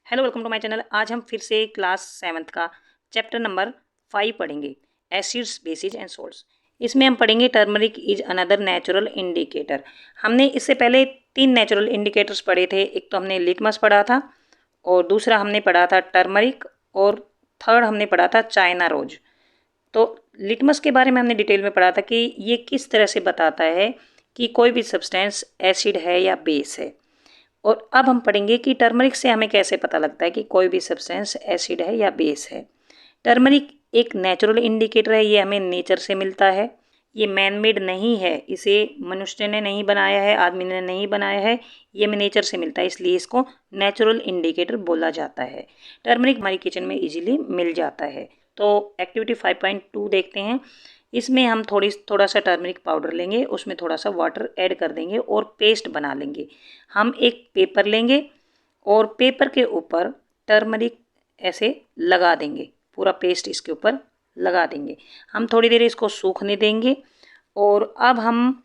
Hello, welcome to my channel. आज हम फिर से क्लास 7th का चैप्टर नंबर 5 पढ़ेंगे, एसिड्स बेसिस एंड सोल्ट्स। इसमें हम पढ़ेंगे turmeric is another natural indicator. हमने इससे पहले 3 नेचुरल इंडिकेटर्स पढ़े थे। एक तो हमने लिटमस पढ़ा था, और दूसरा हमने पढ़ा था टर्मरिक, और थर्ड हमने पढ़ा था चाइना रोज। तो लिटमस के बारे में हमने डिटेल में पढ़ा था कि ये किस तरह से बताता है कि कोई भी सब्सटेंस एसिड है या बेस है। और अब हम पढ़ेंगे कि टर्मरिक से हमें कैसे पता लगता है कि कोई भी सब्सटेंस एसिड है या बेस है। टर्मरिक एक नेचुरल इंडिकेटर है, ये हमें नेचर से मिलता है। ये मैन मेड नहीं है, इसे मनुष्य ने नहीं बनाया है, आदमी ने नहीं बनाया है, ये हमें नेचर से मिलता है, इसलिए इसको नेचुरल इंडिकेटर बोला जाता है। टर्मरिक हमारी किचन में इजीली मिल जाता है। तो एक्टिविटी 5.2 देखते हैं। इसमें हम थोड़ा सा टर्मरिक पाउडर लेंगे, उसमें थोड़ा सा वाटर ऐड कर देंगे और पेस्ट बना लेंगे। हम एक पेपर लेंगे और पेपर के ऊपर टर्मरिक ऐसे लगा देंगे, पूरा पेस्ट इसके ऊपर लगा देंगे। हम थोड़ी देर इसको सूखने देंगे और अब हम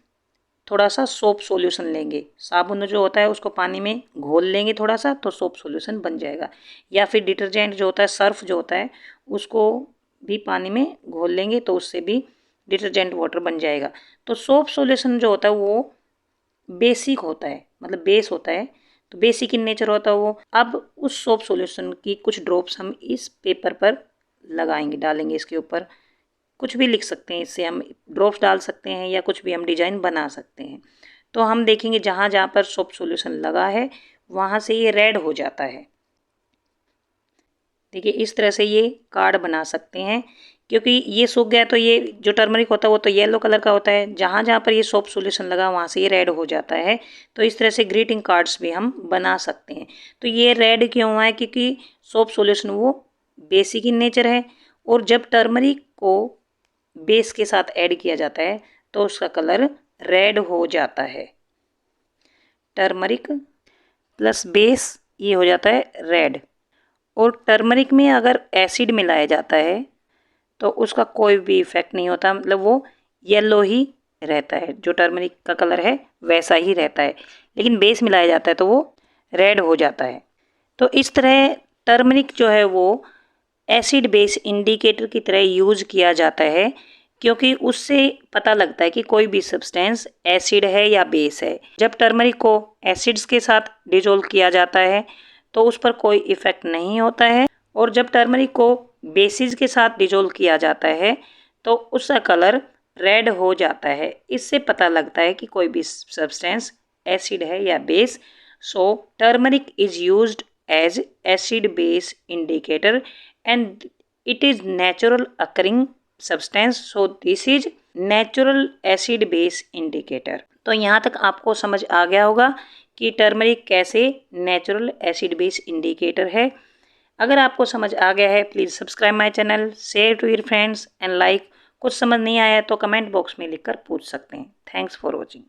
थोड़ा सा सोप सॉल्यूशन लेंगे। साबुन जो होता है उसको पानी में घोल लेंगे थोड़ा सा, तो सोप सॉल्यूशन बन जाएगा। या फिर डिटर्जेंट जो होता है, सर्फ जो होता है, उसको भी पानी में घोल लेंगे तो उससे भी डिटर्जेंट वाटर बन जाएगा। तो सोप सॉल्यूशन जो होता है वो बेसिक होता है, मतलब बेस होता है, तो बेसिक इन नेचर होता है वो। अब उस सोप सॉल्यूशन की कुछ ड्रॉप्स हम इस पेपर पर लगाएंगे, डालेंगे इसके ऊपर। कुछ भी लिख सकते हैं, इससे हम ड्रॉप्स डाल सकते हैं या कुछ भी हम डिजाइन बना सकते हैं। तो हम देखेंगे जहाँ जहाँ पर सोप सॉल्यूशन लगा है वहाँ से ये रेड हो जाता है। देखिए इस तरह से ये कार्ड बना सकते हैं, क्योंकि ये सूख गया तो ये जो टर्मरिक होता है वो तो येलो कलर का होता है। जहाँ जहाँ पर ये सोप सॉल्यूशन लगा वहाँ से ये रेड हो जाता है। तो इस तरह से ग्रीटिंग कार्ड्स भी हम बना सकते हैं। तो ये रेड क्यों हुआ है? क्योंकि सोप सॉल्यूशन वो बेसिक इन नेचर है, और जब टर्मरिक को बेस के साथ ऐड किया जाता है तो उसका कलर रेड हो जाता है। टर्मरिक प्लस बेस ये हो जाता है रेड। और टर्मरिक में अगर एसिड मिलाया जाता है तो उसका कोई भी इफेक्ट नहीं होता, मतलब वो येलो ही रहता है, जो टर्मरिक का कलर है वैसा ही रहता है। लेकिन बेस मिलाया जाता है तो वो रेड हो जाता है। तो इस तरह टर्मरिक जो है वो एसिड बेस इंडिकेटर की तरह यूज किया जाता है, क्योंकि उससे पता लगता है कि कोई भी सब्सटेंस एसिड है या बेस है। जब टर्मरिक को एसिड्स के साथ डिजोल्व किया जाता है तो उस पर कोई इफेक्ट नहीं होता है, और जब टर्मरिक को बेसिस के साथ डिजोल्व किया जाता है तो उसका कलर रेड हो जाता है। इससे पता लगता है कि कोई भी सब्सटेंस एसिड है या base. So turmeric is used as acid base indicator and it is natural occurring substance, so this is natural acid base indicator। तो यहाँ तक आपको समझ आ गया होगा कि टर्मरिक कैसे नेचुरल एसिड बेस इंडिकेटर है। अगर आपको समझ आ गया है please subscribe my channel, share to your friends and like. कुछ समझ नहीं आया तो कमेंट बॉक्स में लिखकर पूछ सकते हैं। Thanks for watching.